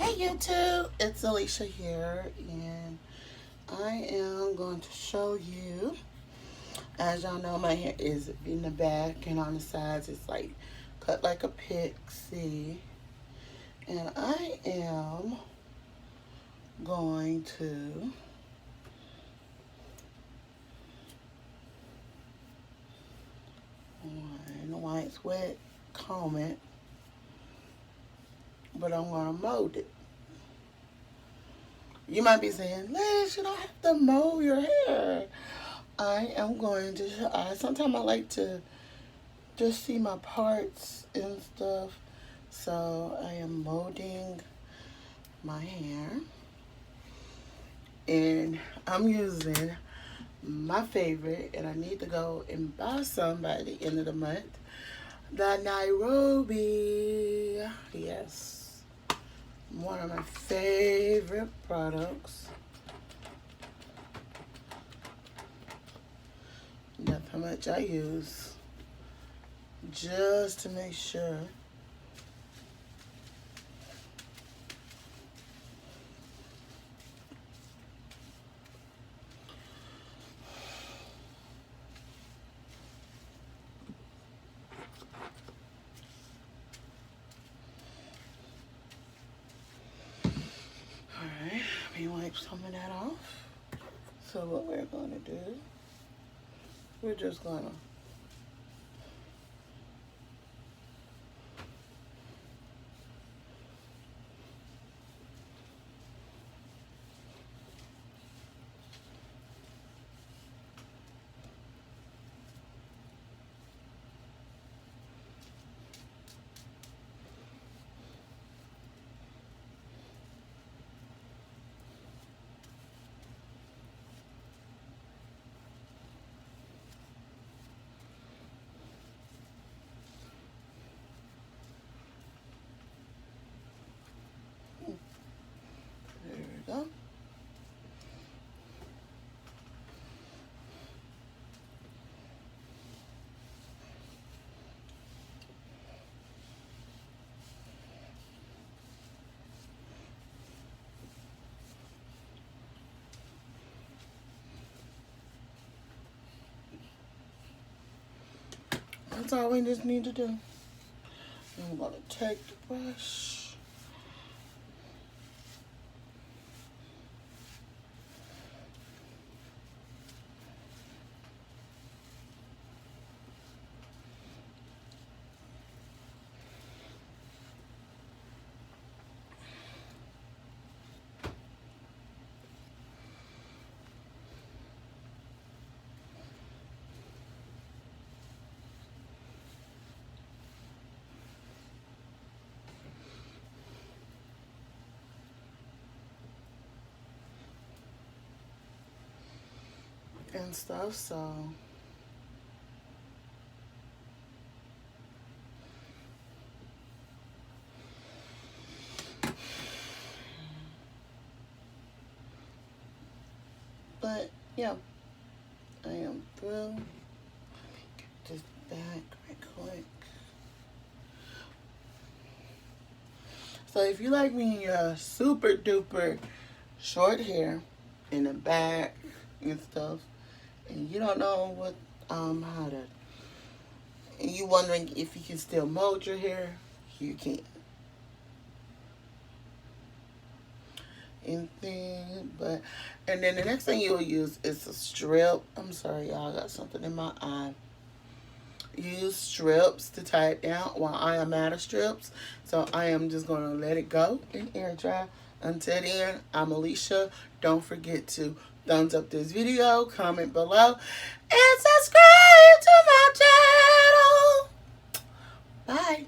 Hey YouTube, it's Alicia here, and I am going to show you. As y'all know, my hair is in the back and on the sides it's like cut like a pixie, and I am going to while it's wet, comb it, but I'm going to mold it. You might be saying, Liz, you don't have to mold your hair. I am going to, sometimes I like to just see my parts and stuff. So I am molding my hair. And I'm using my favorite, and I need to go and buy some by the end of the month, the Nairobi. Yes. One of my favorite products. That's how much I use, just to make sure. Alright, let me wipe some of that off. So what we're going to do, we're just going to there we go. That's all we just need to do. I'm going to take the brush. And stuff, so but yeah, I am through. Let me get this back right quick. So if you like me in your super duper short hair in the back and stuff, and you don't know what how to, and you wondering if you can still mold your hair, you can. Anything, but and then the next thing you'll use is a strip. I'm sorry, y'all, I got something in my eye. Use strips to tie it down while I am out of strips. So I am just going to let it go and air dry. Until then, I'm Alicia. Don't forget to thumbs up this video, comment below, and subscribe to my channel. Bye.